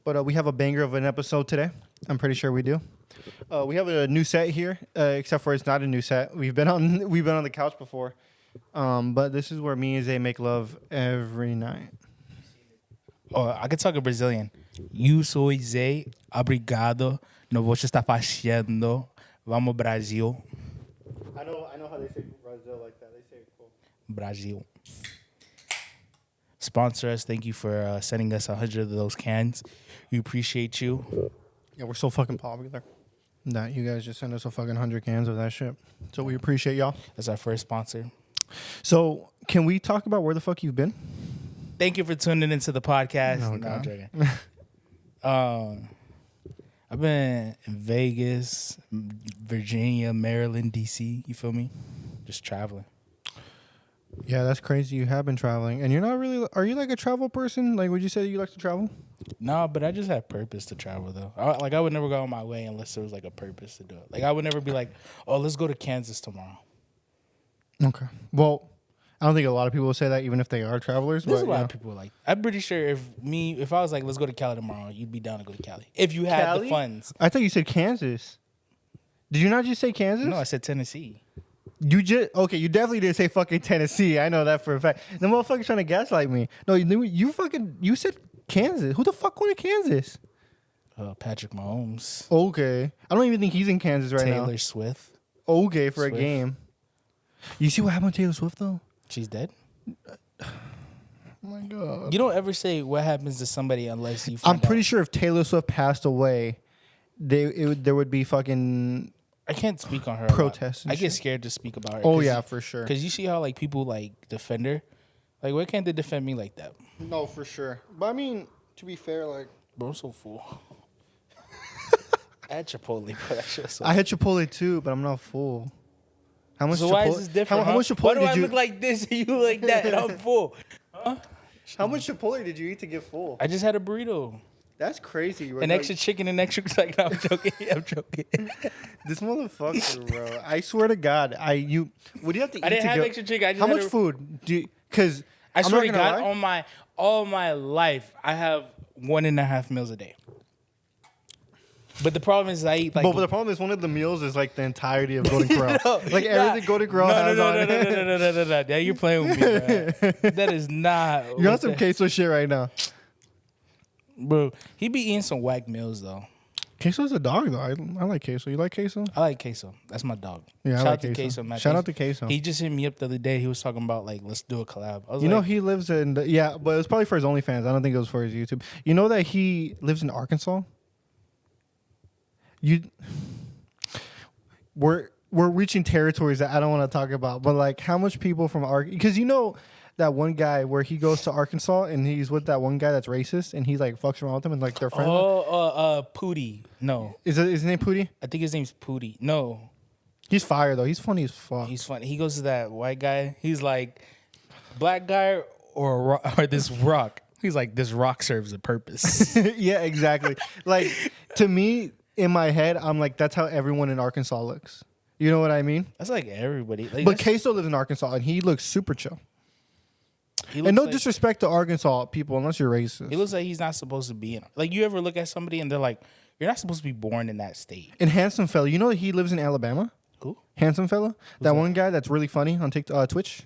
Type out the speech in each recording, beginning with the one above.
But we have a banger of an episode today. I'm pretty sure we do. We have a new set here, except for it's not a new set. We've been on the couch before, but this is where me and Zay make love every night. Oh, I can talk in Brazilian. Eu sou Zay. Obrigado. No você está fazendo. Vamos Brasil. I know how they say Brazil like that. They say it cool. Brazil. Sponsor us. Thank you for sending us 100 of those cans. We appreciate you. Yeah, we're so fucking popular that you guys just send us a fucking 100 cans of that shit. So we appreciate y'all. That's our first sponsor. So can we talk about where the fuck you've been? Thank you for tuning into the podcast. Oh, no, I'm joking. I've been in Vegas, Virginia, Maryland, DC. You feel me? Just traveling. Yeah, that's crazy. You have been traveling. And you're not really... Are you like a travel person? Like, would you say you like to travel? No, but I just have purpose to travel, though. I would never go on my way unless there was, like, a purpose to do it. Like, I would never be like, oh, let's go to Kansas tomorrow. Okay. Well, I don't think a lot of people will say that, even if they are travelers. There's but, a lot of people like... I'm pretty sure if I was like, let's go to Cali tomorrow, you'd be down to go to Cali. If you had Cali? the funds. I thought you said Kansas. Did you not just say Kansas? No, I said Tennessee. You definitely didn't say fucking Tennessee. I know that for a fact. The motherfucker's trying to gaslight me. No, you said Kansas. Who the fuck went to Kansas? Patrick Mahomes. Okay. I don't even think he's in Kansas right now. Taylor Swift. Okay, for a game. You see what happened with Taylor Swift, though? She's dead. Oh, my God. You don't ever say what happens to somebody unless you find I'm pretty out. sure if Taylor Swift passed away, there would be fucking... I can't speak on her. Protests. I get scared to speak about her. Oh, yeah, for sure. Because you see how like people like defend her. Like, why can't they defend me like that? No, for sure. But I mean, to be fair, like... Bro, I'm so full. I had Chipotle, bro. That shit was so I had Chipotle too, but I'm not full. How much? So Chipotle, why is this different? How much Chipotle why do did I you? look like this and you like that and I'm full? Huh? How much Chipotle did you eat to get full? I just had a burrito. That's crazy. An extra chicken and extra... Like, no, I'm joking. I'm joking. This motherfucker, bro. I swear to God, what do you have to eat? I didn't to have go? extra chicken. I just How had much food do you... Because I I'm swear not to gonna God, lie. all my life, I have 1.5 meals a day. But the problem is I eat like... But the problem is one of the meals is like the entirety of Golden Corral. Everything Golden Corral has on it. No. Yeah, you're playing with me, bro. That is not... You're on some queso shit right now. Bro, he be eating some whack meals, though. Queso's a dog, though. I like queso. You like queso? I like queso. That's my dog. Yeah, Shout I out like to queso. man. Shout out to queso. He just hit me up the other day. He was talking about, like, let's do a collab. I was You know, like, he lives in... but it was probably for his OnlyFans. I don't think it was for his YouTube. You know that he lives in Arkansas? We're reaching territories that I don't want to talk about, but like how much people from Arkansas, because you know that one guy where he goes to Arkansas and he's with that one guy that's racist and he's like fucks around with him and like they're friends. Pootie. No. Is his name Pootie? I think his name's Pootie. No. He's fire though. He's funny as fuck. He's funny. He goes to that white guy. He's like, black guy or this rock. He's like, this rock serves a purpose. Yeah, exactly. Like to me, in my head, I'm like, that's how everyone in Arkansas looks. You know what I mean? That's like everybody. Like, But Queso lives in Arkansas and he looks super chill. And no disrespect to Arkansas people, unless you're racist. He looks like he's not supposed to be in. Like, you ever look at somebody and they're like, you're not supposed to be born in that state. And Handsome Fella, you know that he lives in Alabama? Who? Handsome Fella? That one guy that's really funny on Twitch?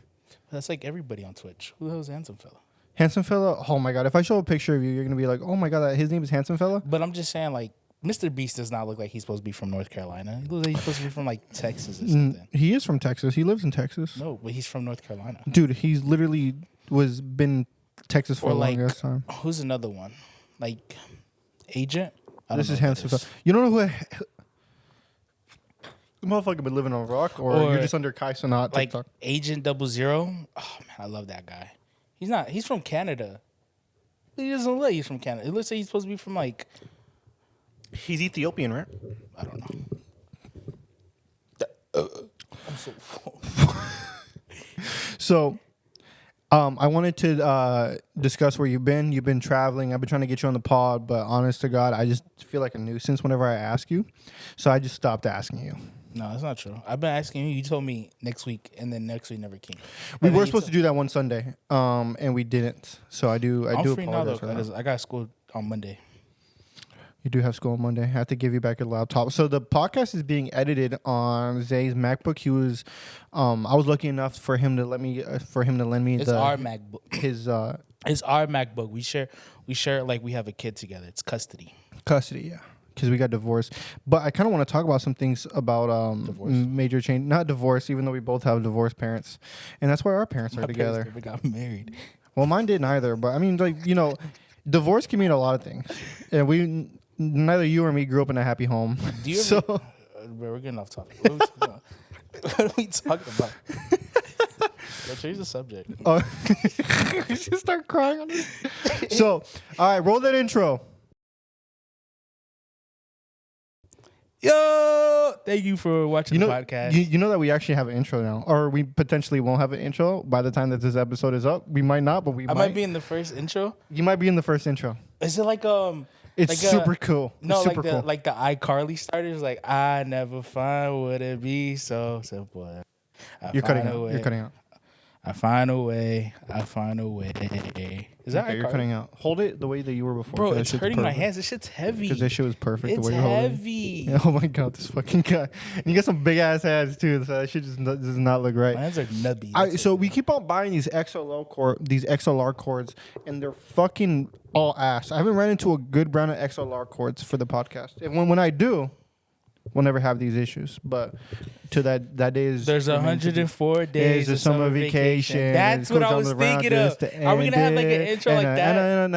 That's like everybody on Twitch. Who the hell is Handsome Fella? Handsome Fella? Oh my God. If I show a picture of you, you're going to be like, oh my God, his name is Handsome Fella? But I'm just saying, like, Mr. Beast does not look like he's supposed to be from North Carolina. He looks like he's supposed to be from, like, Texas or something. He is from Texas. He lives in Texas. No, but he's from North Carolina. Dude, he's literally been Texas for a long ass time. Who's another one? Like, Agent? This is Handsome Fella. You don't know who... The motherfucker been living on rock, or you're just under Kai's not like TikTok? Agent 00. Oh, man, I love that guy. He's from Canada. He doesn't look like he's from Canada. It looks like he's supposed to be from, like... He's Ethiopian, right? I don't know. I'm so full. So, I wanted to discuss where you've been. You've been traveling. I've been trying to get you on the pod, but honest to God, I just feel like a nuisance whenever I ask you. So I just stopped asking you. No, that's not true. I've been asking you. You told me next week, and then next week never came. We were supposed to do that one Sunday, and we didn't. So I do I'm free now, though, apologize for that. because I got school on Monday. You do have school on Monday. I have to give you back your laptop. So the podcast is being edited on Zay's MacBook. He was, I was lucky enough for him to lend me It's our MacBook. his It's our MacBook. We share it like we have a kid together. It's custody. Yeah, because we got divorced. But I kind of want to talk about some things about major change. Not divorce, even though we both have divorced parents, and that's why our parents are together. Parents never got married. Well, mine didn't either. But I mean, like, divorce can mean a lot of things, and neither you or me grew up in a happy home. Do you ever, we're getting off topic. What are we talking about? Let's change the subject. Oh, you should start crying on this. So, all right, roll that intro. Yo, thank you for watching the podcast. You know that we actually have an intro now, or we potentially won't have an intro by the time that this episode is up. We might not, but we might. I might be in the first intro. You might be in the first intro. Is it like It's like super cool. No, it's super like cool. like the iCarly starters. Like I never find would it be so simple. You're cutting out. You're cutting out. I find a way. Is that okay, you're cutting out. Hold it the way that you were before. Bro, it's hurting my hands. This shit's heavy. Because this shit was perfect. It's the way you're heavy. Holding. Oh my god, this fucking guy. And you got some big ass hands too. So that shit just does not look right. My hands are nubby. So we keep on buying these XLR cords, and they're fucking all ass. I haven't ran into a good brand of XLR cords for the podcast. And when I do, we'll never have these issues. But to that day is there's 104 days of summer vacation. That's what I was thinking of. Are we gonna have like an intro like that?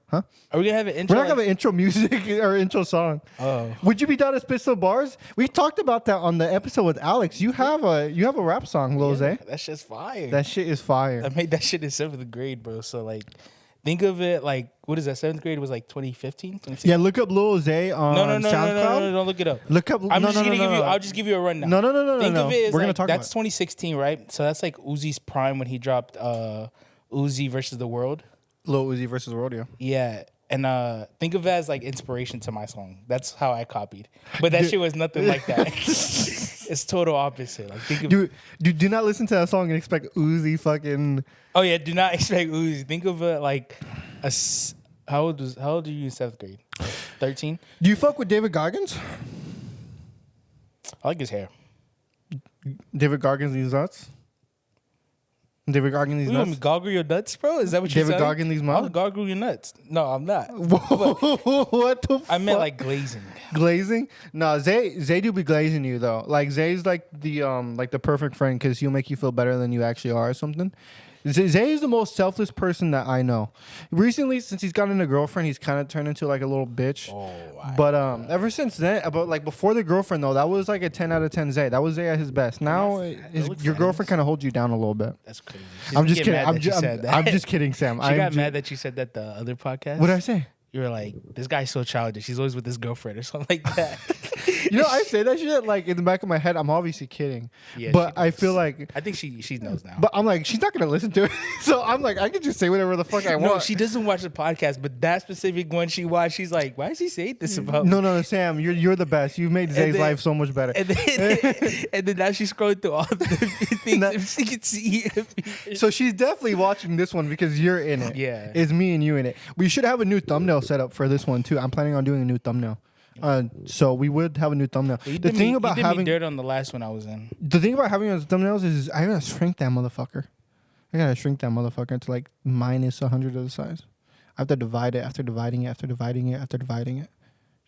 Huh? Are we gonna have an intro? We're not gonna have an intro music or intro song. Oh, would you be down to spit some bars? We talked about that on the episode with Alex. You have a rap song, Lil Zay. That shit's fire. That shit is fire. I made that shit in 7th grade, bro. So like, think of it like, what is that? 7th grade was like 2015, 2016? Yeah, look up Lil Zay on SoundCloud. No, don't look it up. Look up. I'll just give you a rundown. No. Think of it as we're gonna like, talk that's about 2016, right? So that's like Uzi's prime when he dropped Uzi versus the World. Lil Uzi versus the World, yeah. Yeah. And think of it as like inspiration to my song. That's how I copied. But that shit was nothing like that. It's total opposite. Like think of do not listen to that song and expect Uzi fucking. Oh yeah, do not expect Uzi. Think of it like how old are you in 7th grade? 13? Do you fuck with David Goggins? I like his hair. David Goggins these nuts. David Goggins these You want me nuts. to goggle your nuts, bro? Is that what you're saying? David Goggins these I'll nuts. goggle your nuts. No, I'm not. What the fuck? I meant like glazing. Glazing? No, Zay do be glazing you though. Like Zay's like the perfect friend because he'll make you feel better than you actually are or something. Zay is the most selfless person that I know. Recently, since he's gotten a girlfriend, he's kind of turned into like a little bitch. But ever since then, about like before the girlfriend though, that was like a 10 out of 10 Zay. That was Zay at his best. Now your girlfriend kind of holds you down a little bit. That's crazy. I'm just kidding. I'm just kidding, Sam. She got mad that you said that the other podcast. What did I say? You were like, this guy's so childish. He's always with his girlfriend or something like that. I say that shit like in the back of my head. I'm obviously kidding. Yeah, but I feel like I think she knows now. But I'm like, she's not gonna listen to it. So I'm like, I can just say whatever the fuck I want. No, she doesn't watch the podcast, but that specific one she watched, she's like, why is he saying this about me? No, Sam, you're the best. You've made Zay's life so much better. And then now she's scrolling through all the things if she can see it. So she's definitely watching this one because you're in it. Yeah. It's me and you in it. We should have a new thumbnail set up for this one too. I'm planning on doing a new thumbnail. So we would have a new thumbnail. The thing about having dirt on the last one I was in. The thing about having those thumbnails is I gotta shrink that motherfucker. To like minus 100 of the size. I have to divide it after dividing it.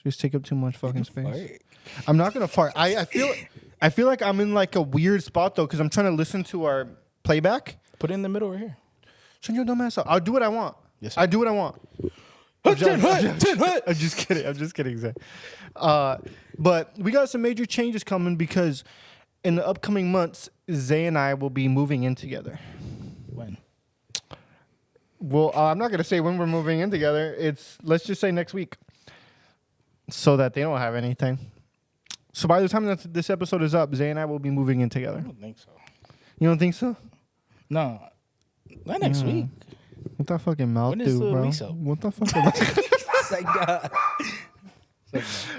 Just take up too much fucking space. Fart. I'm not gonna fart. I feel like I'm in like a weird spot though because I'm trying to listen to our playback. Put it in the middle right here. Shut your dumb ass up. I'll do what I want. Yes, sir. I do what I want. I'm just kidding, Zay. But we got some major changes coming because in the upcoming months, Zay and I will be moving in together. When? Well, I'm not gonna say when we're moving in together. Let's just say next week, so that they don't have anything. So by the time that this episode is up, Zay and I will be moving in together. I don't think so. You don't think so? No, not next week. What that fucking mouth When is do, the bro? lease up? What the fuck? It's like,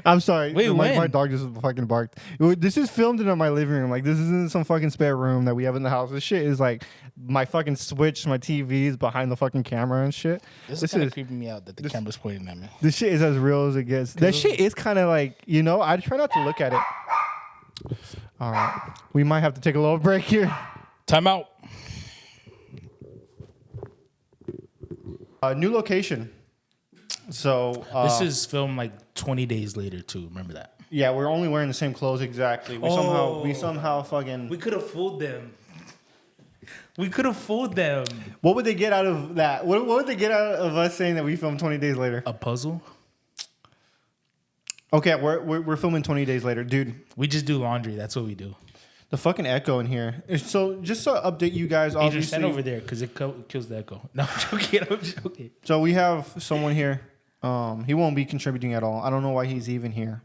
I'm sorry. Wait, my when? dog just fucking barked. This is filmed in my living room. Like, this isn't some fucking spare room that we have in the house. This shit is like my fucking switch, my TV is behind the fucking camera and shit. This is kind of creeping me out that the camera's pointing at me. This shit is as real as it gets. That shit is kind of like, I try not to look at it. All right. We might have to take a little break here. Time out. New location. So This is filmed like 20 days later too. Remember that? yeah, we're only wearing the same clothes exactly. We somehow fucking. We could have fooled them. We could have fooled them. What would they get out of that? What would they get out of us saying that we filmed 20 days later? A puzzle? Okay, we're filming 20 days later, dude. We just do laundry. That's what we do. The fucking echo in here. So just to update you guys, Adrian, obviously. stand over there because it kills the echo. No, I'm joking. I'm joking. So we have someone here. He won't be contributing at all. I don't know why he's even here.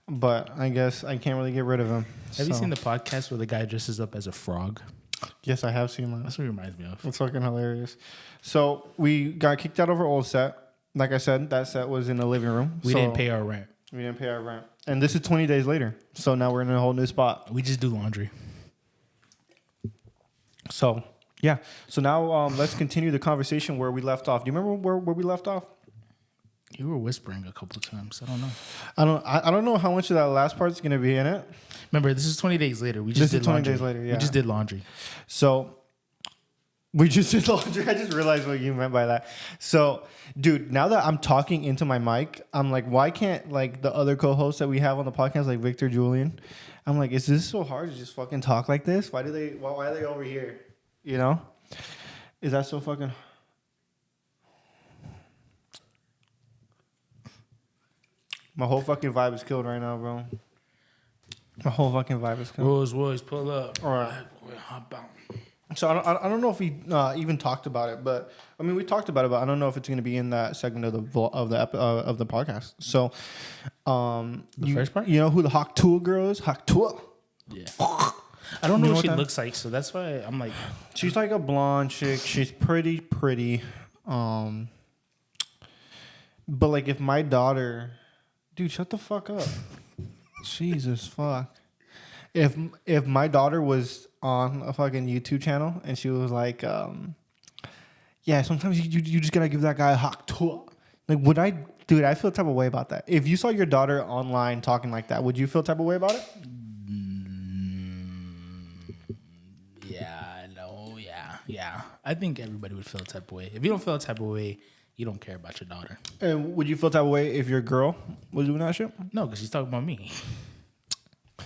But I guess I can't really get rid of him. Have you seen the podcast where the guy dresses up as a frog? Yes, I have seen that. That's what it reminds me of. It's fucking hilarious. So we got kicked out of our old set. Like I said, that set was in the living room. We didn't pay our rent. We didn't pay our rent. And this is 20 days later. So now we're in a whole new spot. We just do laundry. So, yeah. So now let's continue the conversation where we left off. Do you remember where we left off? You were whispering a couple of times. I don't know. I don't know how much of that last part's going to be in it. Remember, this is 20 days later. We just did 20 laundry. days later, yeah. We just did laundry. So we just did laundry. I just realized what you meant by that. So, dude, now that I'm talking into my mic, I'm like, why can't like the other co-hosts that we have on the podcast, like Victor, Julian? I'm like, is this so hard to just fucking talk like this? Why are they over here? You know? Is that so fucking? My whole fucking vibe is killed right now, bro. My whole fucking vibe is killed. Rolls, pull up. All right. Hop out. So I don't know if we even talked about it, but I mean we talked about it, but I don't know if it's going to be in that segment of the podcast. So, the first part, you know who the Hawk Tuah girl is? Hawk Tuah. Yeah. I don't know what she looks like, so that's why I'm like. She's like a blonde chick. She's pretty. But like if my daughter, dude, shut the fuck up. Jesus fuck. If my daughter was on a fucking YouTube channel and she was like, yeah, sometimes you just gotta give that guy a Hawk Tuah. Like, would I, dude? I feel type of way about that. If you saw your daughter online talking like that, would you feel type of way about it? Yeah. I think everybody would feel a type of way. If you don't feel a type of way, you don't care about your daughter. And would you feel type of way if your girl was doing that shit? No, because she's talking about me.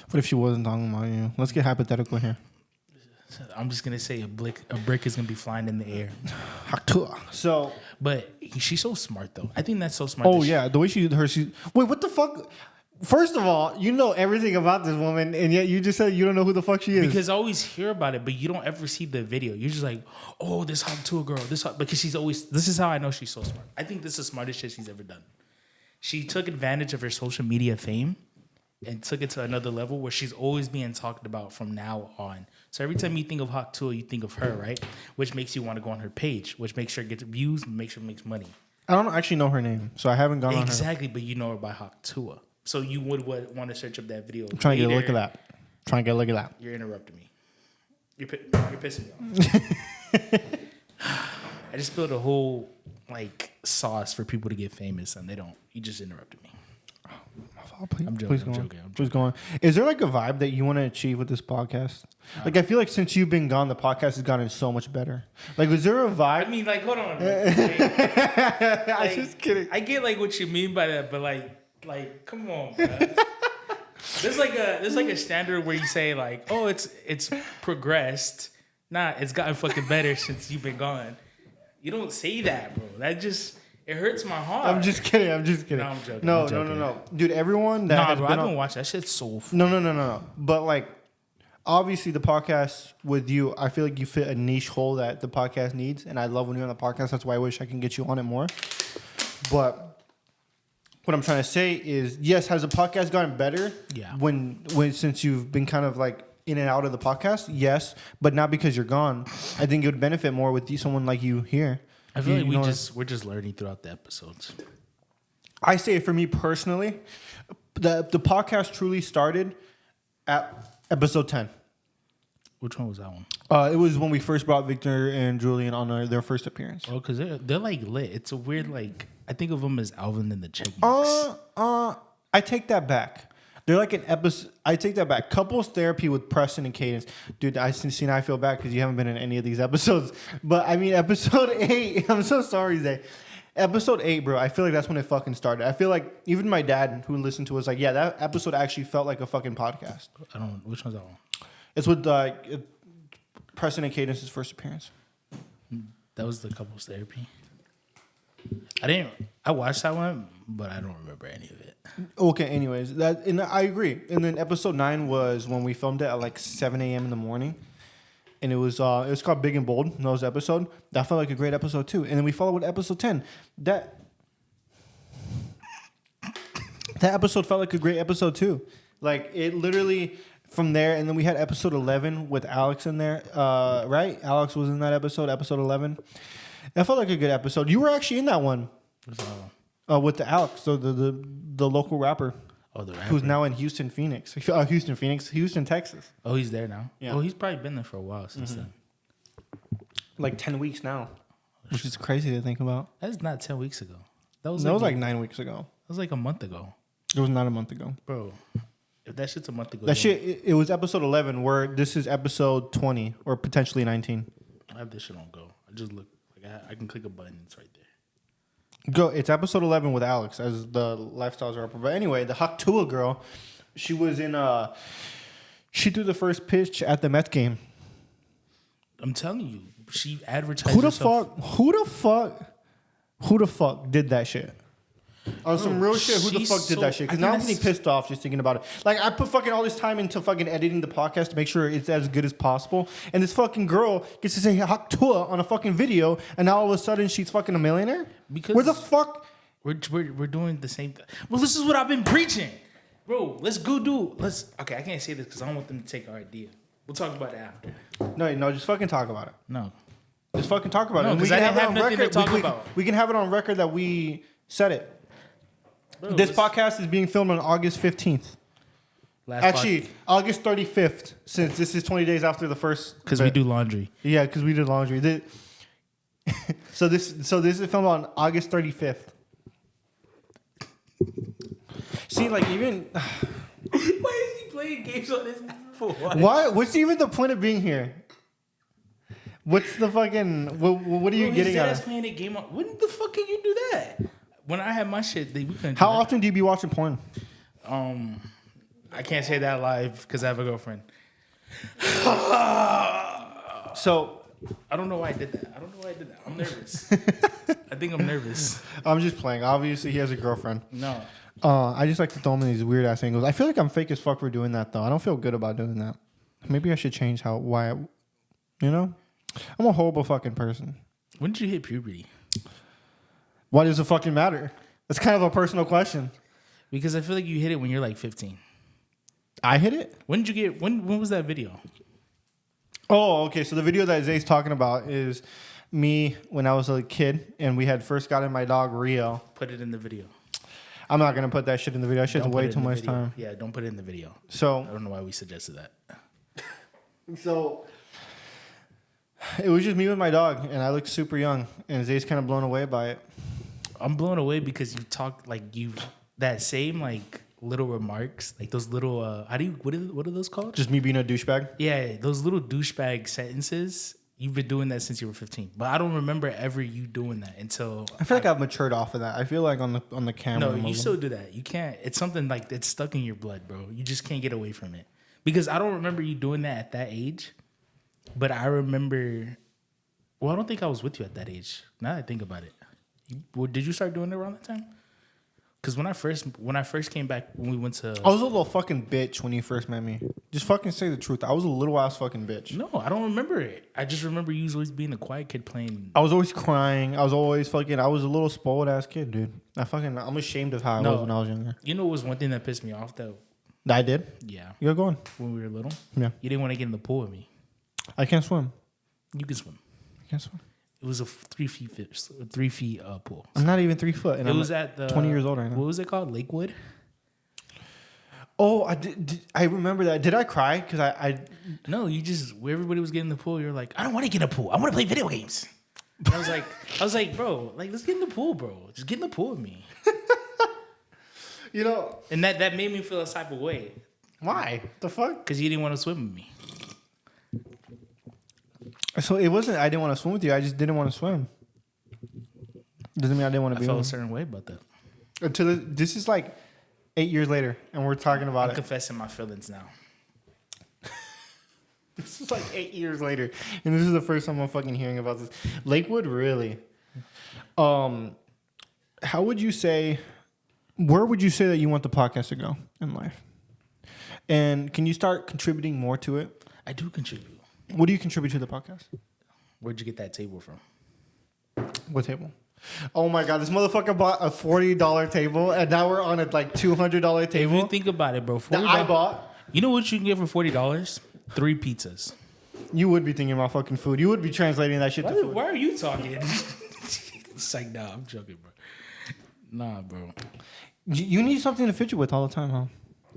What if she wasn't talking about you? Let's get hypothetical here. I'm just gonna say a brick is gonna be flying in the air. So, but she's so smart though. I think that's so smart. Oh yeah, the way she wait, what the fuck? First of all, you know everything about this woman, and yet you just said you don't know who the fuck she is. Because I always hear about it, but you don't ever see the video. You're just like, oh, this Hawk Tuah girl, because she's always. This is how I know she's so smart. I think this is the smartest shit she's ever done. She took advantage of her social media fame and took it to another level where she's always being talked about from now on. So every time you think of Hawk Tuah, you think of her, right? Which makes you want to go on her page, which makes sure it gets views and makes sure it makes money. I don't actually know her name, so I haven't gone on her. Exactly, but you know her by Hawk Tuah. So you would want to search up that video. I'm trying to get a look at that. You're interrupting me. You're pissing me off. I just built a whole like sauce for people to get famous, and they don't. You just interrupted me. I'm joking. Please go on. Is there like a vibe that you want to achieve with this podcast? Like I feel like since you've been gone, the podcast has gotten so much better. Like, was there a vibe? I mean, like, hold on. I was just kidding. I get like what you mean by that, but like, come on, bro. There's like a standard where you say like, oh, it's progressed. Nah, it's gotten fucking better since you've been gone. You don't say that, bro. That just it hurts my heart. I'm just kidding. No, I'm joking. No. Dude, everyone that has bro, been I don't watch that shit so No. But like obviously the podcast with you, I feel like you fit a niche hole that the podcast needs, and I love when you're on the podcast. That's why I wish I can get you on it more. But what I'm trying to say is, yes, has the podcast gotten better? Yeah. When since you've been kind of like in and out of the podcast, yes, but not because you're gone. I think it would benefit more with someone like you here. I feel like we're just learning throughout the episodes. I say for me personally, the podcast truly started at episode 10. Which one was that one? It was when we first brought Victor and Julian on their first appearance. Oh, because they're like lit. It's a weird like. I think of them as Alvin and the Chipmunks. I take that back. They're like an episode. I take that back. Couples therapy with Preston and Cadence, dude. I feel bad because you haven't been in any of these episodes. But I mean, episode 8. I'm so sorry, Zay. Episode 8, bro. I feel like that's when it fucking started. I feel like even my dad, who listened to it, was like, yeah, that episode actually felt like a fucking podcast. I don't. Which one's that one? It's with Preston and Cadence's first appearance. That was the couples therapy. I watched that one, but I don't remember any of it. Okay, anyways, and I agree. And then episode 9 was when we filmed it at like 7 a.m. in the morning. And it was called Big and Bold. That was the episode. That felt like a great episode too. And then we followed with episode 10. That episode felt like a great episode too. Like it literally from there, and then we had episode 11 with Alex in there, right? Alex was in that episode 11. That felt like a good episode. You were actually in that one. What's that one? With the Alex, the local rapper. Oh, the rapper. Who's now in Houston, Texas. Oh, he's there now? Yeah. Oh, he's probably been there for a while since then. Like 10 weeks now, which is crazy to think about. That's not 10 weeks ago. That was like 9 weeks ago. That was like a month ago. It was not a month ago. Bro, if that shit's a month ago. That shit, it was episode 11, where this is episode 20 or potentially 19. I have this shit on go. I just look. Like I can click a button. It's right there. Go. It's episode 11 with Alex as the lifestyles rapper. But anyway, the Tuah girl, she was in. She threw the first pitch at the Mets game. I'm telling you, she advertised. Who the fuck did that shit? On some real shit, who the fuck did that shit? Because now I'm getting pissed off just thinking about it. Like, I put fucking all this time into fucking editing the podcast to make sure it's as good as possible. And this fucking girl gets to say Hak Tuah on a fucking video, and now all of a sudden she's fucking a millionaire? Because where the fuck? We're doing the same thing. Well, this is what I've been preaching. Bro, let's go do... Okay, I can't say this because I don't want them to take our idea. We'll talk about it after. No, just fucking talk about it. No. Just fucking talk about it. No, because I didn't have nothing to talk about. We can have it on record that we said it. Bro, this podcast is being filmed on August 15th. August 35th, since this is 20 days after the first. Because we do laundry. Yeah, because we do laundry. So this is filmed on August 35th. See, like even. Why is he playing games on this for? Why? What's even the point of being here? What's the fucking? What are you getting at? Playing a game on. When the fuck can you do that? When I had my shit, we couldn't. How often do you be watching porn? I can't say that live because I have a girlfriend. So I don't know why I did that. I'm nervous. I think I'm nervous. I'm just playing. Obviously, he has a girlfriend. No. I just like to throw him in these weird ass angles. I feel like I'm fake as fuck for doing that though. I don't feel good about doing that. Maybe I should change I'm a horrible fucking person. When did you hit puberty? Why does it fucking matter? That's kind of a personal question. Because I feel like you hit it when you're like 15. I hit it? When did you get? When was that video? Oh, okay. So the video that Zay's talking about is me when I was a kid and we had first gotten my dog Rio. Put it in the video. I'm not gonna put that shit in the video. That shit's way too much time. Yeah, don't put it in the video. So I don't know why we suggested that. So it was just me with my dog, and I looked super young, and Zay's kind of blown away by it. I'm blown away because you talk like that same like little remarks, like those little what are those called? Just me being a douchebag? Yeah, those little douchebag sentences. You've been doing that since you were 15, but I don't remember ever you doing that until. I feel like I've matured off of that. I feel like on the camera. No, you still do that. You can't. It's something like it's stuck in your blood, bro. You just can't get away from it. Because I don't remember you doing that at that age, but I remember. Well, I don't think I was with you at that age. Now that I think about it, did you start doing it around that time? Because when I first came back, when we went to, I was a little fucking bitch when you first met me. Just fucking say the truth. I was a little ass fucking bitch. No, I don't remember it. I just remember you always being a quiet kid playing. I was always crying. I was a little spoiled ass kid, dude. I'm ashamed of how I was when I was younger. You know, it was one thing that pissed me off though. I did? Yeah. You're going. When we were little. Yeah. You didn't want to get in the pool with me. I can't swim. You can swim. I can't swim. It was a 3 feet pool. I'm not even 3 foot. And It I'm was at the 20 years old right now. What was it called? Lakewood. Oh, I remember that. Did I cry? Because I No, you just where everybody was getting in the pool. You're like, I don't want to get in the pool. I want to play video games. And I was like, bro, like let's get in the pool, bro. Just get in the pool with me. You know, And that made me feel a type of way. why? The fuck? Because you didn't want to swim with me. So it wasn't I didn't want to swim with you. I just didn't want to swim. Doesn't mean I didn't want I to be felt a with certain way about that. you. Until this is like 8 years later, and we're talking about I'm it. confessing my feelings now. This is like 8 years later, and this is the first time I'm fucking hearing about this. Lakewood, really? How would you say? Where would you say that you want the podcast to go in life? And can you start contributing more to it? I do contribute. What do you contribute to the podcast? Where'd you get that table from? What table? Oh my god, this motherfucker bought a $40 table, and now we're on a like $200 If table you think about it, bro, that I bought. You know what you can get for $40? 3 pizzas. You would be thinking about fucking food. You would be translating that shit to food. Why are you talking? It's like, nah, I'm joking, bro. Nah, bro. You need something to fidget with all the time, huh?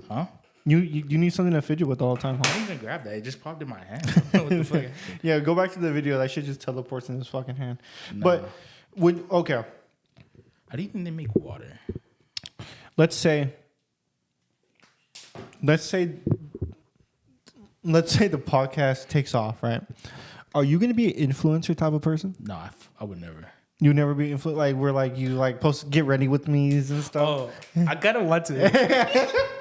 Huh? You need something to fidget with all the time, I huh? didn't even grab that. It just popped in my hand. I don't know what the fuck. Yeah, go back to the video. That shit just teleports in his fucking hand. No. But okay, How do you think they make water? let's say the podcast takes off, right? Are you gonna be an influencer type of person? No, I would never. You never be influenced. Like we're like you like post to get ready with me's and stuff. Oh, I gotta want to.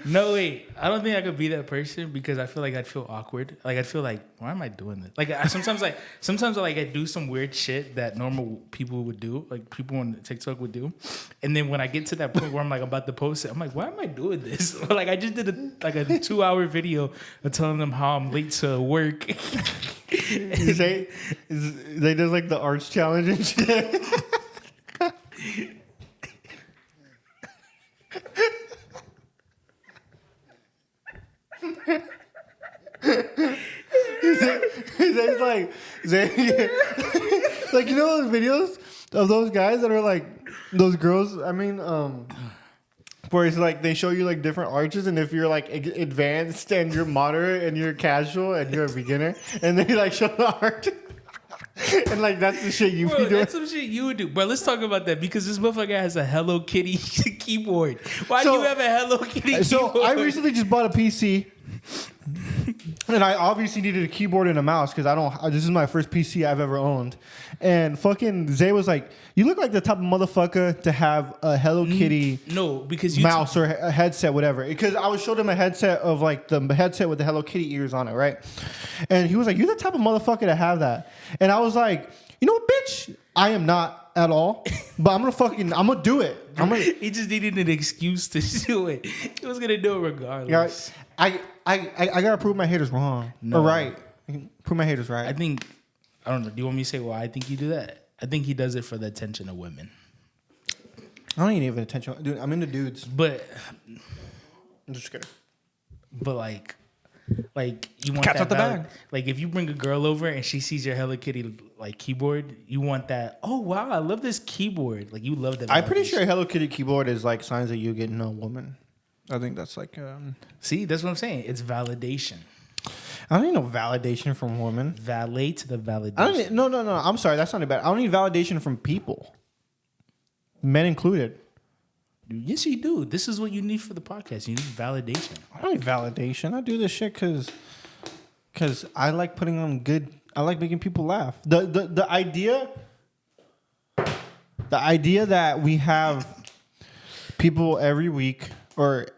No, wait. I don't think I could be that person because I feel like I'd feel awkward. Like I'd feel like, why am I doing this? Like sometimes I do some weird shit that normal people would do, like people on TikTok would do, and then when I get to that point where I'm like about to post it, I'm like, why am I doing this? Or like I just did a 2-hour video of telling them how I'm late to work. They does like the arts challenge and shit. He's like, like you know those videos of those guys that are like those girls. I mean, where it's like they show you like different arches, and if you're like advanced and you're moderate and you're casual and you're a beginner, and they like show the arch. And like that's the shit you be doing. That's some shit you would do. But let's talk about that because this motherfucker has a Hello Kitty keyboard. Why do you have a Hello Kitty So keyboard? I recently just bought a PC. And I obviously needed a keyboard and a mouse because this is my first PC I've ever owned. And fucking Zay was like, you look like the type of motherfucker to have a Hello Kitty because mouse or a headset, whatever. Because I was showed him a headset of like the headset with the Hello Kitty ears on it, right? And he was like, you're the type of motherfucker to have that. And I was like, you know what, bitch? I am not at all. But I'm gonna do it. He just needed an excuse to do it. He was gonna do it regardless. I gotta prove my haters wrong. No. Or right. Prove my haters right. I don't know. Do you want me to say why I think you do that? I think he does it for the attention of women. I don't need even attention. Dude, I'm into dudes. But I'm just kidding. But like you want Cat's that out the bag. Like if you bring a girl over and she sees your Hello Kitty like keyboard, you want that. Oh wow, I love this keyboard. Like you love that. I'm pretty sure a Hello Kitty keyboard is like signs that you get no woman. I think that's like. See, that's what I'm saying. It's validation. I don't need no validation from women. Valet to the validation. I don't need, no. I'm sorry, that's not bad. I don't need validation from people, men included. Yes, you do. This is what you need for the podcast. You need validation. I don't need validation. I do this shit because I like putting on good. I like making people laugh. The idea that we have people every week or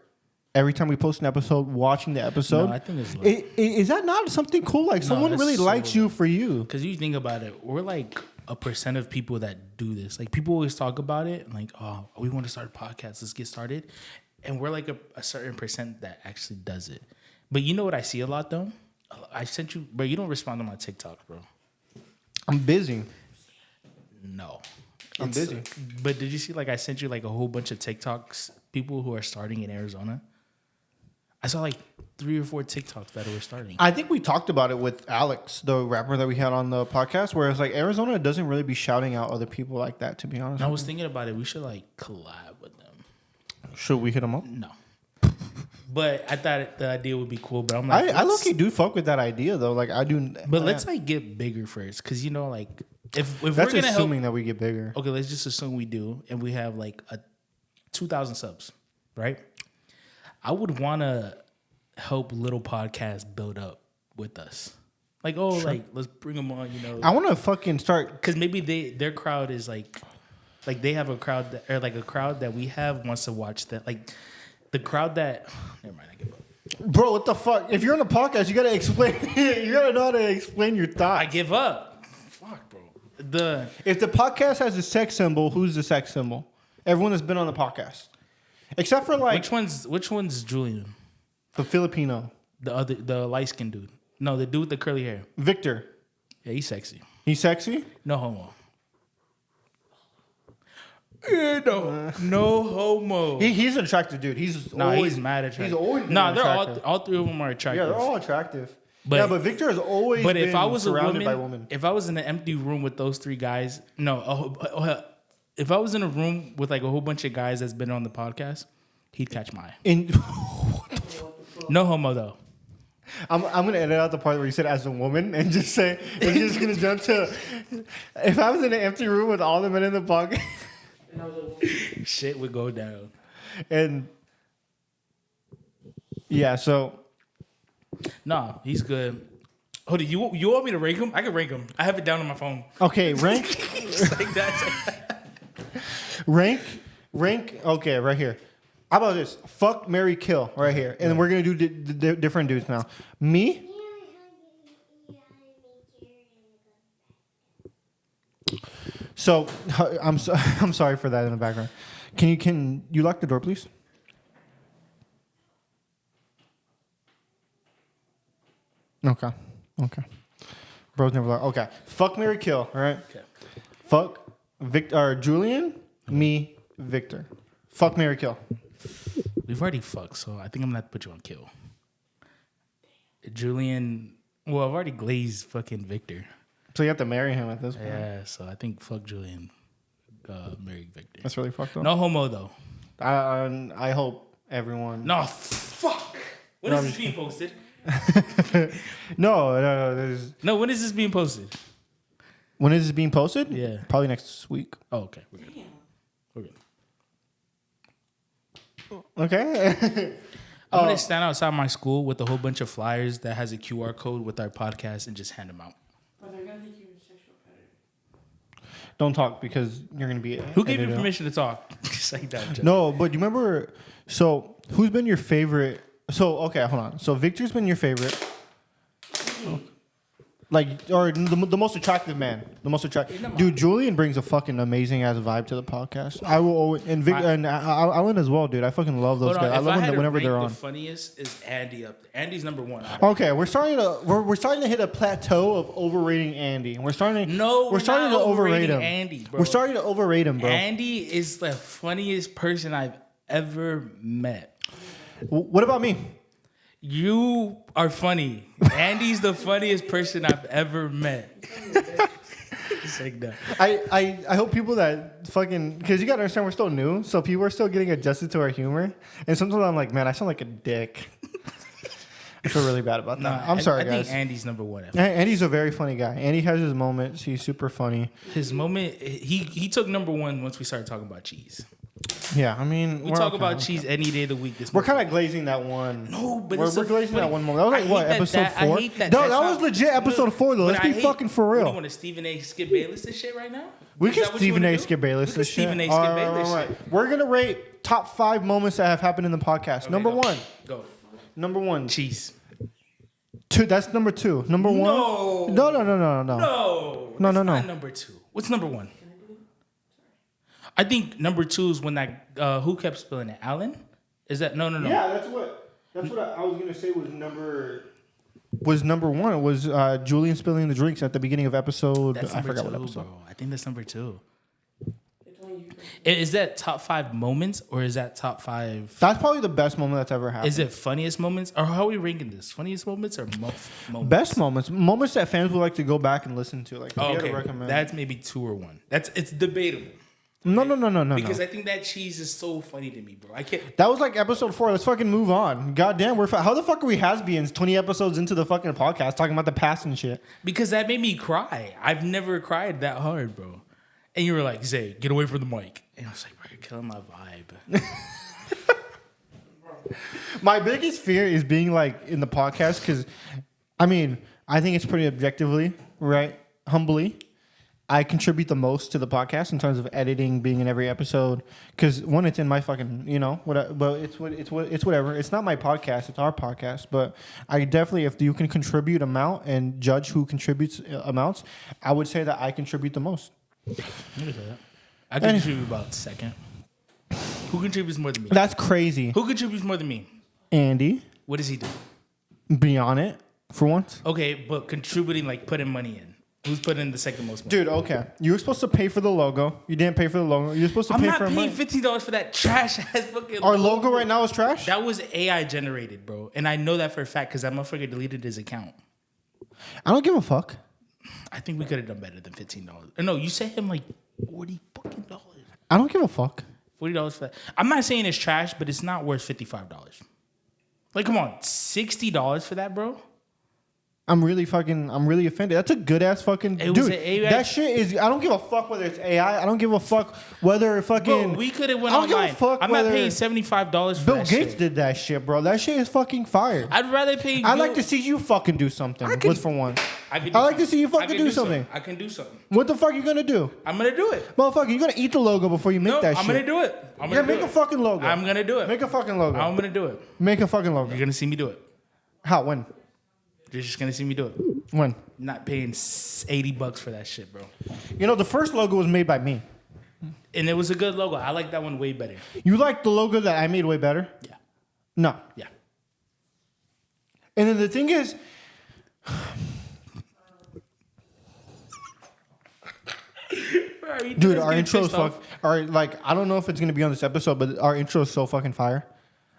every time we post an episode watching the episode. No, I think it's is that not something cool? Like someone really likes you for you. Because you think about it, we're like a % of people that do this. Like people always talk about it, like, oh, we want to start a podcast. Let's get started. And we're like a certain % that actually does it. But you know what I see a lot though? I sent you, bro. You don't respond to my TikTok, bro. I'm busy. No, I'm busy. But did you see? Like I sent you like a whole bunch of TikToks. People who are starting in Arizona. I saw like 3 or 4 TikToks that were starting. I think we talked about it with Alex, the rapper that we had on the podcast, where it's like Arizona doesn't really be shouting out other people like that, to be honest. And I was thinking about it. We should like collab with them. Should we hit them up? No. But I thought the idea would be cool. But I'm like, I low-key do fuck with that idea, though. Like, I do. But let's like get bigger first. Because, you know, like, if we're That's going to assuming help. that we get bigger. Okay, let's just assume we do. And we have like 2,000 subs, right? I would want to help little podcasts build up with us. Like, like, let's bring them on, you know. I want to fucking start. Because maybe their crowd is like they have a crowd that, or like a crowd that we have wants to watch that. Like, the crowd that, never mind, I give up. Bro, what the fuck? If you're on a podcast, you gotta explain. You gotta know how to explain your thoughts. I give up. Fuck, bro. If the podcast has a sex symbol, who's the sex symbol? Everyone that's been on the podcast, except for like which one's Julian? the Filipino, The light skinned dude. No, the dude with the curly hair. Victor. Yeah, he's sexy. He's sexy. No homo. Yeah, no homo. He's an attractive dude. He's mad attractive. He's always been they're attractive. all 3 of them are attractive. Yeah, they're all attractive. But, but Victor has always but been if I was surrounded a by woman, women. if I was in an empty room with those 3 guys, if I was in a room with like a whole bunch of guys that's been on the podcast, he'd catch my eye. No homo though. I'm gonna edit out the part where you said as a woman and just say we're just gonna jump to if I was in an empty room with all the men in the podcast. Shit would go down. And yeah, so Nah, he's good. Hold on, you want me to rank him? I can rank him. I have it down on my phone. okay, rank Like that. rank. Okay, right here. How about this? Fuck, marry, kill, right here, and we're gonna do different dudes now. Me. So I'm sorry for that in the background. Can you lock the door, please? Okay. Bro's never locked. Okay. Fuck, marry, kill. All right. Okay. Fuck Julian, me, Victor. Fuck, marry, kill. We've already fucked, so I think I'm gonna have to put you on kill. Julian, well, I've already glazed fucking Victor. So you have to marry him at this point. Yeah, so I think fuck Julian, marry Victor. That's really fucked up. No homo though. I hope everyone. No, fuck. When is this being posted? No, when is this being posted? When is this being posted? Yeah. Probably next week. Oh, okay. We're good. Okay. I'm gonna stand outside my school with a whole bunch of flyers that has a QR code with our podcast and just hand them out. But they're gonna think you're a sexual predator. Don't talk because you're going to be... Who gave you permission to talk? Just like that. Joke. No, but you remember... So, who's been your favorite... So, okay, hold on. So, Victor's been your favorite. Like, or the most attractive man. The most attractive... Dude, Julian brings a fucking amazing-ass vibe to the podcast. I will always... And Alan as well, dude. I fucking love those guys. I love them whenever they're on. The funniest is Andy up there. Andy's number 1. Okay, we're starting to hit a plateau of overrating Andy. And we're starting to overrate him. Andy, bro. We're starting to overrate him, bro. Andy is the funniest person I've ever met. What about me? You are funny. Andy's the funniest person I've ever met. It's like that. I hope people that fucking... Because you got to understand we're still new. So people are still getting adjusted to our humor. And sometimes I'm like, man, I sound like a dick. I feel really bad about that. I'm sorry, guys. I think Andy's number 1. Andy's a very funny guy. Andy has his moments. He's super funny. His moment... He took number 1 once we started talking about cheese. Yeah, I mean... We talk about cheese any day of the week. We're kind of glazing that one. No, but we're glazing that one moment. That was like, what, episode 4? I hate that. No, that was legit episode 4, though. Let's be fucking for real. What, do you want to Stephen A. Skip Bayless this shit right now? We can Stephen A. Skip Bayless this shit. Stephen A. Skip Bayless all right. We're going to rate top 5 moments that have happened in the podcast. Okay, number 1. Go. Number 1. Cheese. 2. That's number 2. Number 1. No. No. No. No. Not number 2. What's number 1? I think number 2 is when that who kept spilling it? Alan? Is that no? Yeah, that's what I was gonna say was number 1. It was Julian spilling the drinks at the beginning of episode. That's I number forgot 2, what episode. bro. I think that's number 2. only you personally. Is that top 5 moments or is that top 5? That's probably the best moment that's ever happened. Is it funniest moments or how are we ranking this? Funniest moments or most moments? Best moments? Moments that fans would like to go back and listen to. Like, if you had to Okay, recommend. that's maybe 2 or 1. It's debatable. No. Because I think that cheese is so funny to me, bro. I can't. That was like episode 4. Let's fucking move on. Goddamn, how the fuck are we has-beens 20 episodes into the fucking podcast talking about the past and shit? Because that made me cry. I've never cried that hard, bro. And you were like, Zay, get away from the mic. And I was like, bro, you're killing my vibe. My biggest fear is being like in the podcast because, I mean, I think it's pretty objectively, right? Humbly. I contribute the most to the podcast in terms of editing, being in every episode. Because one, it's in my fucking, but it's whatever. It's not my podcast; it's our podcast. But I definitely, if you can contribute amount and judge who contributes amounts, I would say that I contribute the most. I contribute about second. Who contributes more than me? That's crazy. Who contributes more than me? Andy, What does he do? be on it for once. Okay, but contributing, like putting money in. Who's putting in the second most money? Dude, okay. You were supposed to pay for the logo. You didn't pay for the logo. You're supposed to I'm pay not for paying money. $15 for that trash ass fucking Our logo right now is trash? That was AI generated, bro. And I know that for a fact because that motherfucker deleted his account. I don't give a fuck. I think we could have done better than $15. No, you sent him like $40 fucking dollars. I don't give a fuck. $40 for that. I'm not saying it's trash, but it's not worth $55. Like, come on, $60 for that, bro? I'm really offended. That's a good ass fucking It was dude. an AI. That shit is. I don't give a fuck whether it's AI. I don't give a fuck whether fucking. Bro, we could have went I don't give a online. fuck I'm not whether paying $75 for Bill that Gates shit. did that shit, bro. That shit is fucking fire. I'd rather pay. I'd like to see you fucking do something. With for one. I'd like to see you fucking do something. I can do something. What the fuck you gonna do, I'm gonna do it. motherfucker? You gonna eat the logo before you make No, that I'm shit? gonna do it. I'm Yeah, gonna make do a it. fucking logo. I'm gonna do it. Make a fucking logo. I'm gonna do it. Make a fucking logo. You're gonna see me do it. How? When? You're just gonna see me do it. When? Not paying $80 for that shit, bro. You know, the first logo was made by me. And it was a good logo. I like that one way better. You like the logo that I made way better? Yeah. No. Yeah. And then the thing is, dude, our intro is fuck. I don't know if it's gonna be on this episode, but our intro is so fucking fire.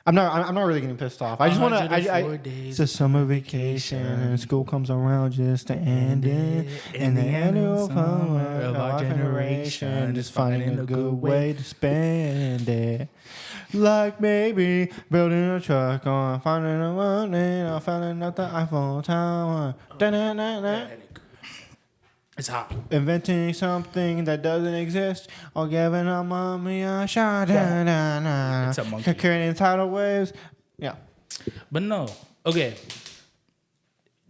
I'm not really getting pissed off. I just want to. 104 days. It's a summer vacation, and school comes around just to end it. And the annual summer of our generation is finding a good way to spend it. Like maybe building a truck or finding a money or finding out the Eiffel Tower. Da-na-na-na. It's hot. Inventing something that doesn't exist or giving a mommy a shot. Da-na-na. It's a monkey. Creating tidal waves. Yeah. But no. Okay.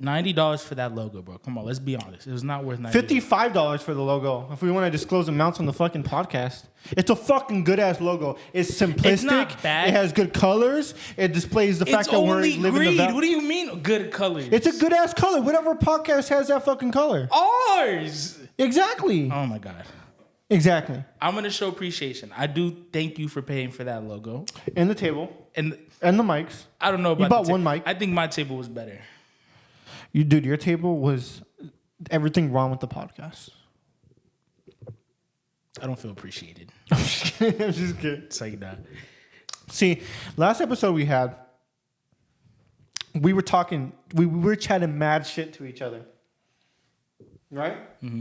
$90 for that logo, bro. Come on, let's be honest. It was not worth $90. $55 for the logo. If we want to disclose amounts on the fucking podcast, it's a fucking good ass logo. It's simplistic. It's not bad. It has good colors. It displays the fact It's that we're only living the green. valley. What do you mean good colors? It's a good ass color. Whatever podcast has that fucking color. ours. Exactly. Oh my God. Exactly. I'm gonna show appreciation. I do thank you for paying for that logo. And the table. And And the mics. I don't know about bought the one mic. I think my table was better. Dude, your table was everything wrong with the podcast. I don't feel appreciated. I'm just kidding. It's like that. See, last episode we had, we were talking, we were chatting mad shit to each other. Right? Mm-hmm.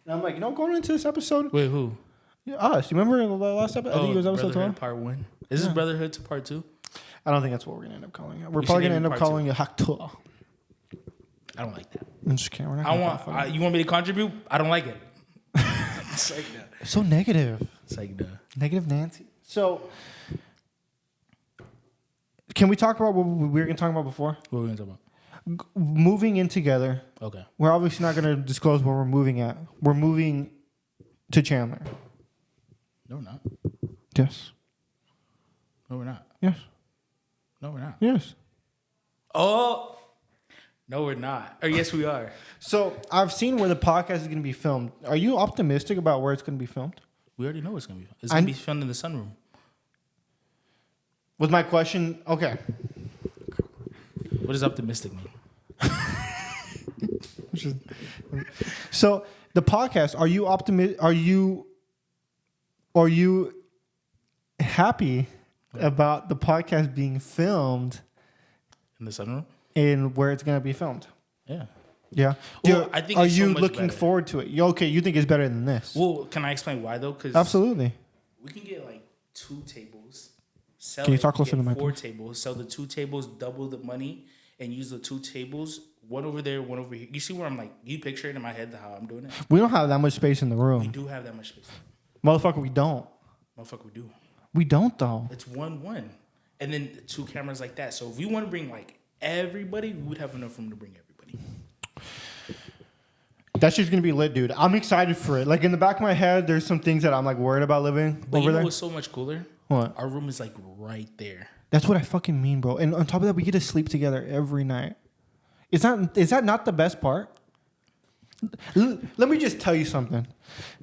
And I'm like, going into this episode, Wait, who? yeah, us. You remember the last episode? I think it was episode 12. Brotherhood Part 1. Is this Brotherhood to Part 2? I don't think that's what we're going to end up calling it. We're We probably should going to name end it up part calling it Haktua. I don't like that. I'm just kidding. We're not I gonna want. call it. You want me to contribute? I don't like it. It's like that. So negative. It's like that. Negative Nancy. So, can we talk about what we were going to talk about before? What are we gonna talk about? Moving in together. Okay. We're obviously not going to disclose where we're moving at. We're moving to Chandler. No, we're not. Yes. No, we're not. Yes. No, we're not. Yes. Oh. No, we're not. Or yes, we are. So I've seen where the podcast is going to be filmed. Are you optimistic about where it's going to be filmed? We already know it's gonna be. It's gonna be filmed in the sunroom. Was my question okay? What does optimistic mean? So the podcast. Are you are you happy about the podcast being filmed In the sunroom? and where it's going to be filmed? Yeah. Yeah. Well, I think are it's so you much looking better. forward to it? Okay, you think it's better than this? Well, can I explain why though? Because Absolutely. we can get like 2 tables. Can you talk closer get to the mic, 4 please? tables. Sell the 2 tables, double the money, and use the 2 tables. One over there, one over here. You see where I'm like? You picture it in my head how I'm doing it. We don't have that much space in the We room. do have that much space. Motherfucker, we don't. Motherfucker, we do. We don't, though. It's 1-1, and then 2 cameras like that. So if we want to bring like everybody, we would have enough room to bring everybody. That shit's going to be lit, dude. I'm excited for it. Like, in the back of my head, there's some things that I'm, like, worried about living But over you know there. what's so much cooler? What? Our room is like right there. That's what I fucking mean, bro. And on top of that, we get to sleep together every night. Is that not the best part? Let me just tell you something.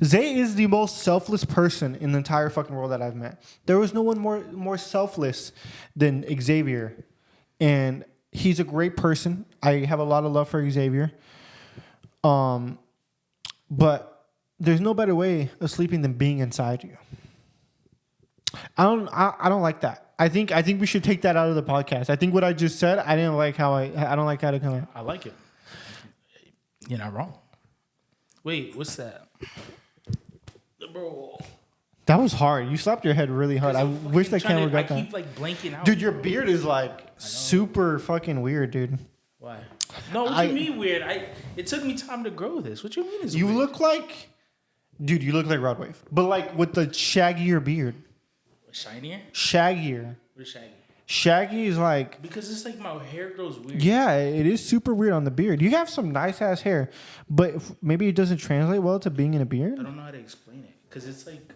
Zay is the most selfless person in the entire fucking world that I've met. There was no one more selfless than Xavier. And he's a great person. I have a lot of love for Xavier. But there's no better way of sleeping than being inside you. I don't like that. I think we should take that out of the podcast. I think what I just said, I don't like how it come out. I like it. You're not wrong. Wait, what's that? Bro. That was hard. You slapped your head really hard. I wish that camera got that. I keep like blanking out. Dude, your beard is like super fucking weird, dude. Why? No, what you mean weird? It took me time to grow this. What you mean is You weird? look like, dude, you look like Rod Wave. But like with the shaggier beard. Shinier? Shaggier. What is shaggy? Shaggy is like, Because it's like my hair grows weird. yeah, it is super weird on the beard. You have some nice ass hair, but maybe it doesn't translate well to being in a beard. I don't know how to explain it. Because it's like,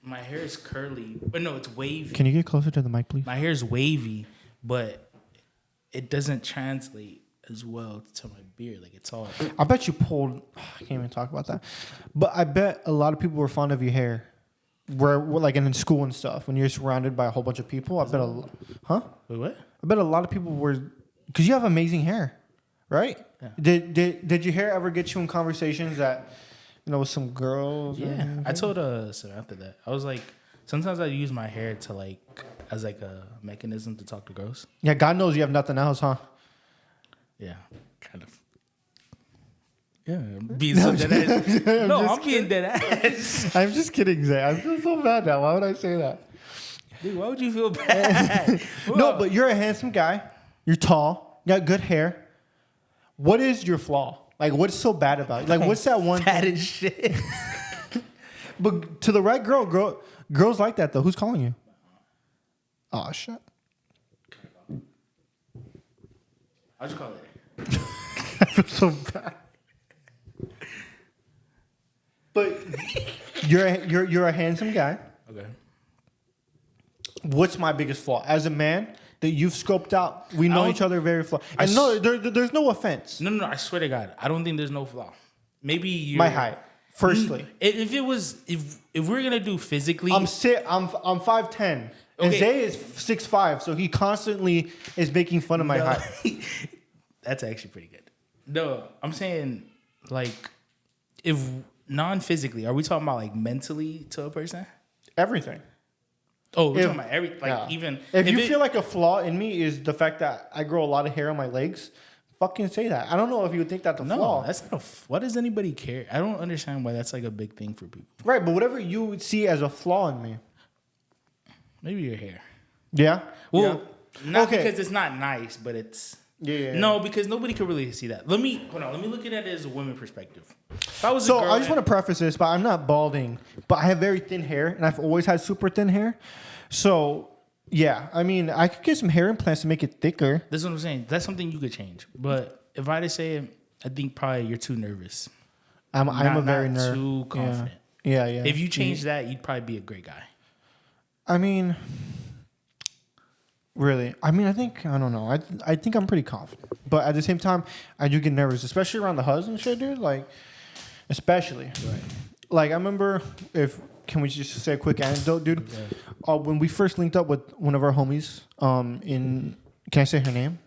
my hair is curly. But no, it's wavy. Can you get closer to the mic, please? My hair is wavy, but it doesn't translate as well to my beard. Like, it's all... I bet you pulled. I can't even talk about that. But I bet a lot of people were fond of your hair. Where like in school and stuff, when you're surrounded by a whole bunch of people, huh? Wait, what? I bet a lot of people were, because you have amazing hair, right? Yeah. Did your hair ever get you in conversations that, with some girls? Yeah, I told Samantha that. I was like, sometimes I use my hair to like, as like a mechanism to talk to girls. Yeah, God knows you have nothing else, huh? Yeah, kind of. Yeah, being so dead ass. No, I'm being dead ass. I'm just kidding, Zay. I feel so bad now. Why would I say that? Dude, why would you feel bad? No, but you're a handsome guy. You're tall. You got good hair. What is your flaw? Like, what's so bad about it? Like, what's that one Fat thing? as shit. But to the right girls like that, though. Who's calling you? Oh, shit. How'd you call it? I feel so bad. But you're a handsome guy. Okay. What's my biggest flaw as a man that you've scoped out? We know I each don't- other very flaw. I And no, there's no offense. No, I swear to God, I don't think there's no flaw. Maybe you're... My height, firstly. If we're gonna do physically... I'm 5'10", and Okay. Zay is 6'5", so he constantly is making fun of my height. That's actually pretty good. No, I'm saying, like, if non-physically, are we talking about, like, mentally to a person? Everything. Oh, we're If- talking about everything. Like, Yeah. even... If you it- feel like a flaw in me is the fact that I grow a lot of hair on my legs, fucking say that. I don't know if you would think that's a No, flaw. that's not why does anybody care? I don't understand why that's, like, a big thing for people. Right, but whatever you would see as a flaw in me. Maybe your hair. Yeah? Well, Yeah. not Okay. because it's not nice, but it's... Yeah. No, because nobody could really see that. Let me look at it as a woman perspective. If I was So a girl I just want to preface this, but I'm not balding, but I have very thin hair, and I've always had super thin hair. So yeah, I mean, I could get some hair implants to make it thicker. That's what I'm saying. That's something you could change. But if I had to say it, I think probably you're too nervous. I'm a very not nervous. too confident. Yeah. If you change that, you'd probably be a great guy. I mean, really, I don't know. I think I'm pretty confident, but at the same time, I do get nervous, especially around the hugs and shit, dude. Like, especially. Right. Like, I remember can we just say a quick anecdote, dude? Okay. When we first linked up with one of our homies, can I say her name?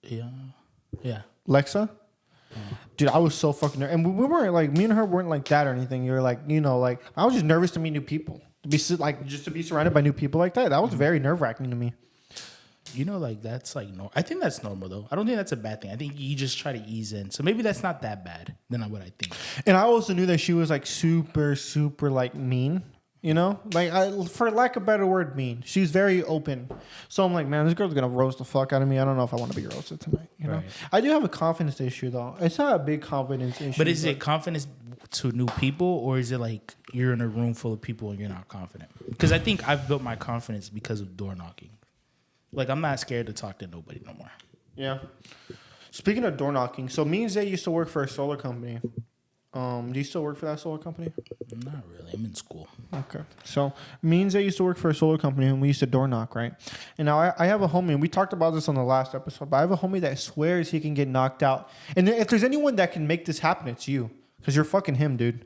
Yeah. Lexa. Dude, I was so fucking nervous. And we weren't like, me and her weren't like that or anything. You're like, you know, like, I was just nervous to meet new people. Just to be surrounded by new people like that. That was very nerve wracking to me. You know, like that's like no. I think that's normal though. I don't think that's a bad thing. I think you just try to ease in. So maybe that's not that bad. Then what I think. And I also knew that she was like super, super like mean. You know, like for lack of a better word, mean. She's very open. So I'm like, man, this girl's gonna roast the fuck out of me. I don't know if I want to be roasted tonight. You know, Right. I do have a confidence issue though. It's not a big confidence issue. But is it confidence to new people, or is it like you're in a room full of people and you're not confident? Because I think I've built my confidence because of door knocking. Like I'm not scared to talk to nobody no more. Yeah. Speaking of door knocking, so me and Zay used to work for a solar company. Do you still work for that solar company? Not really. I'm in school. Okay. So me and Zay used to work for a solar company, and we used to door knock, right? And now I have a homie, and we talked about this on the last episode, but I have a homie that swears he can get knocked out. And if there's anyone that can make this happen, it's you. Because you're fucking him, dude.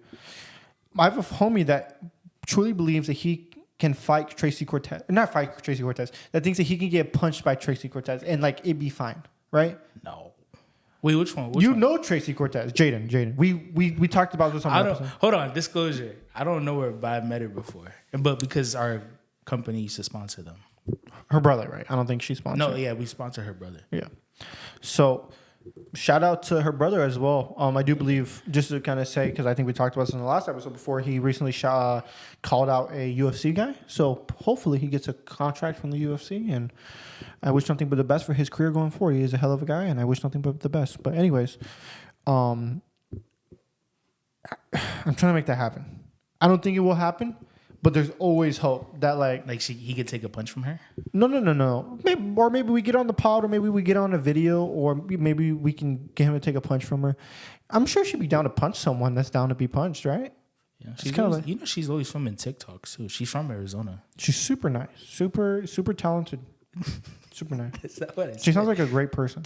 I have a homie that truly believes that he can fight Tracy Cortez. Not fight Tracy Cortez. That thinks that he can get punched by Tracy Cortez, and like it'd be fine, right? No. Wait, which one? You know Tracy Cortez, Jaden. We talked about this on the episode. Hold on, disclosure. I don't know her, but I met her before. But because our company used to sponsor them. Her brother, right? I don't think she sponsored. No, yeah, we sponsor her brother. Yeah. So shout out to her brother as well. I do believe, just to kind of say, because I think we talked about this in the last episode before, he recently called out a UFC guy. So hopefully he gets a contract from the UFC, and I wish nothing but the best for his career going forward. He is a hell of a guy, and I wish nothing but the best. But anyways, I'm trying to make that happen. I don't think it will happen, but there's always hope that like he could take a punch from her. No. Maybe we get on the pod, or maybe we get on a video, or maybe we can get him to take a punch from her. I'm sure she'd be down to punch someone that's down to be punched, right? Yeah, she's always, like, she's always filming TikToks too. She's from Arizona. She's super nice, super talented, super nice. Is that what I said? She sounds like a great person.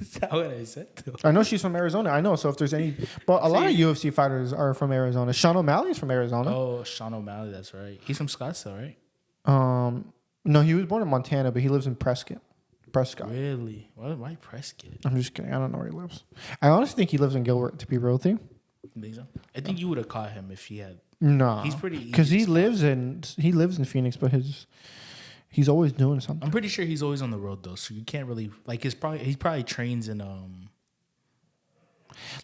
Is that what I said though? I know she's from Arizona. I know. So if there's any, but a lot of UFC fighters are from Arizona. Sean O'Malley's from Arizona. Oh, Sean O'Malley, that's right. He's from Scottsdale, right? No, he was born in Montana, but he lives in Prescott. Really? Why Prescott? I'm just kidding. I don't know where he lives. I honestly think he lives in Gilbert, to be real with you. You think so? I think you would have caught him if he had. No, he's pretty. Because he lives in Phoenix, but he's always doing something. I'm pretty sure he's always on the road though, so you can't really like. He probably trains in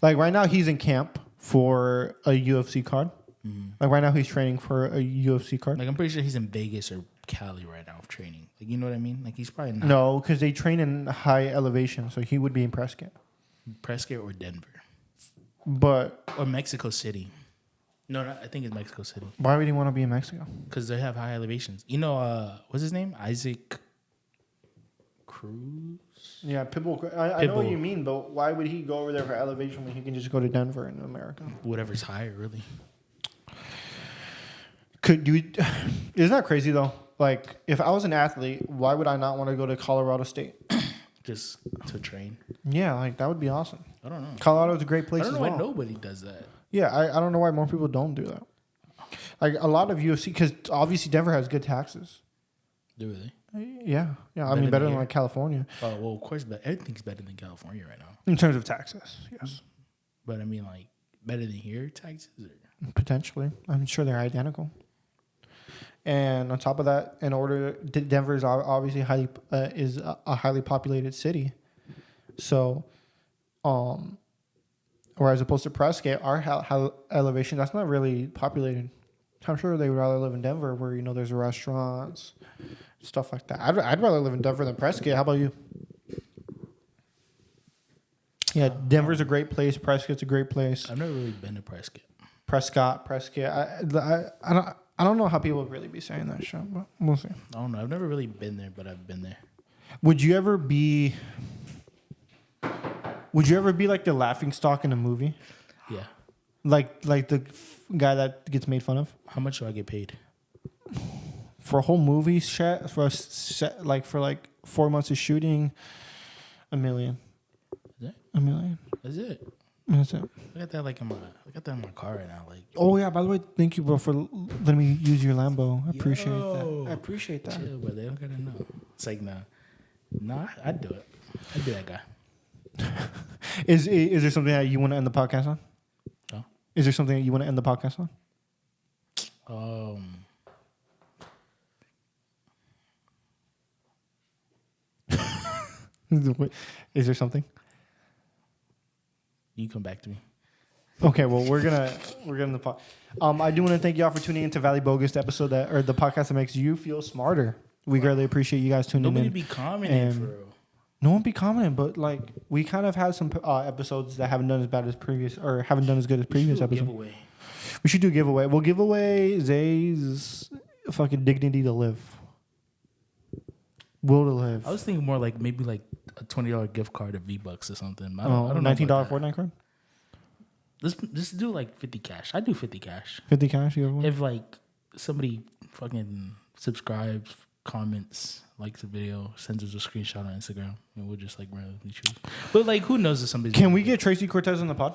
Like right now, he's in camp for a UFC card. Mm-hmm. Like right now, he's training for a UFC card. Like I'm pretty sure he's in Vegas or Cali right now training. Like you know what I mean? Like he's probably not. No, because they train in high elevation, so he would be in Prescott. Prescott or Denver, or Mexico City. No, I think it's Mexico City. Why would he want to be in Mexico? Because they have high elevations. You know, what's his name? Isaac Cruz? Yeah, Pitbull. I know what you mean, but why would he go over there for elevation when he can just go to Denver in America? Whatever's higher, really. Isn't that crazy, though? Like, if I was an athlete, why would I not want to go to Colorado State? Just to train? Yeah, like, that would be awesome. I don't know. Colorado's a great place as well. I don't know why nobody does that. Yeah, I don't know why more people don't do that. Like a lot of UFC, because obviously Denver has good taxes. Do they? Yeah. I mean, better than like California. Oh well, of course, but everything's better than California right now. In terms of taxes, yes. But I mean, like better than here taxes, or? Potentially. I'm sure they're identical. And on top of that, Denver is obviously a highly populated city. So, whereas opposed to Prescott, our elevation, that's not really populated. I'm sure they would rather live in Denver where, there's restaurants, stuff like that. I'd rather live in Denver than Prescott. How about you? Yeah, Denver's a great place. Prescott's a great place. I've never really been to Prescott. I don't know how people would really be saying that shit, but we'll see. I don't know. I've never really been there, but I've been there. Would you ever be like the laughing stock in a movie? Yeah. Like the guy that gets made fun of? How much do I get paid? For a whole movie set, for 4 months of shooting, $1 million. Is it? $1 million. That's it. That's it. I got that in my car right now. Like. Oh yeah. By the way, thank you, bro, for letting me use your Lambo. I appreciate that. Chill, but they don't gotta know. It's like nah, I'd do it. I'd be that guy. Is there something that you want to end the podcast on? No. Is there something that you want to end the podcast on? Is there something? You come back to me. Okay, well we're gonna the pod. I do want to thank y'all for tuning into Valley Bogus, the episode or the podcast that makes you feel smarter. We greatly appreciate you guys tuning Nobody in. be commenting for real. No one be commenting, but like we kind of had some episodes that haven't done as bad as previous or haven't done as good as previous episodes. Giveaway. We should do a giveaway. We'll give away Zay's fucking dignity to live. Will to live. I was thinking more like maybe like a $20 gift card of V-Bucks or something. I Oh, don't know. $19 about that. Fortnite card? Let's do like 50 cash. I do 50 cash. 50 cash? You have one? If like somebody fucking subscribes, comments, likes the video, sends us a screenshot on Instagram, and we'll just like randomly choose. But like, who knows if somebody's? Can we get Tracy Cortez on the pod?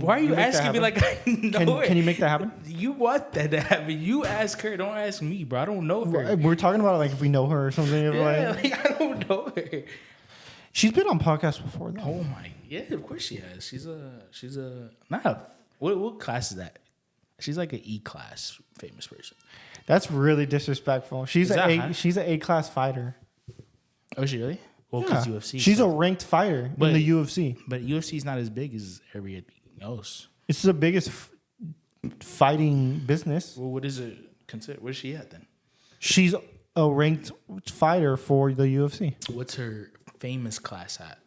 Why are you make that asking me happen? like I know it? Can you make that happen? You want that to happen? You ask her. Don't ask me, bro. I don't know her. We're talking about like if we know her or something. If, Yeah, like, like I don't know her. she's been on podcasts before though. Oh my, yeah, of course she has. She's a not a what class is that? She's like an E class famous person. That's really disrespectful. She's Is that high? she's an A-class fighter. Oh, is she really? Well, Yeah. because UFC. She's so- a ranked fighter But- in the UFC. But UFC is not as big as everything else. It's the biggest fighting business. Well, what is it considered? Where's she at then? She's a ranked fighter for the UFC. What's her famous class at?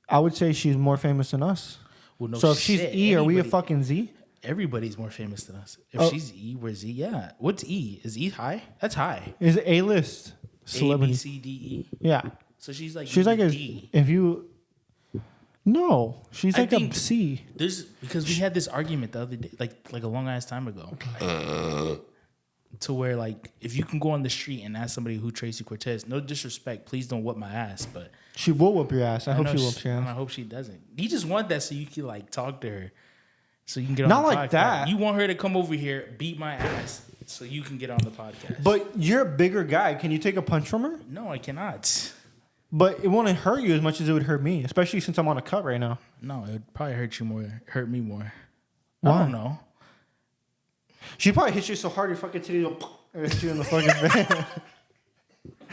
I would say she's more famous than us. Well, no So if she's shit. E, are we a Anybody- fucking Z? Everybody's more famous than us. If Oh. she's E, we're Z. Yeah. What's E? Is E high? That's high. Is it A-list A, B, celebrity? C, D, E. Yeah. So she's like She's like a D. if you no, she's I like a think- C. There's because we had this argument the other day, like a long ass time ago, to where like if you can go on the street and ask somebody who Tracy Cortez, no disrespect, please don't whoop my ass, but She will whoop your ass. I hope know she whoops your and I ass. hope she doesn't. You just want that so you can like talk to her, so you can get on Not the like podcast. that. You want her to come over here, beat my ass, so you can get on the podcast. But you're a bigger guy. Can you take a punch from her? No, I cannot. But it won't hurt you as much as it would hurt me, especially since I'm on a cut right now. No, it would probably hurt me more. Why? I don't know. She probably hit you so hard your fucking titty will hit you in the fucking face.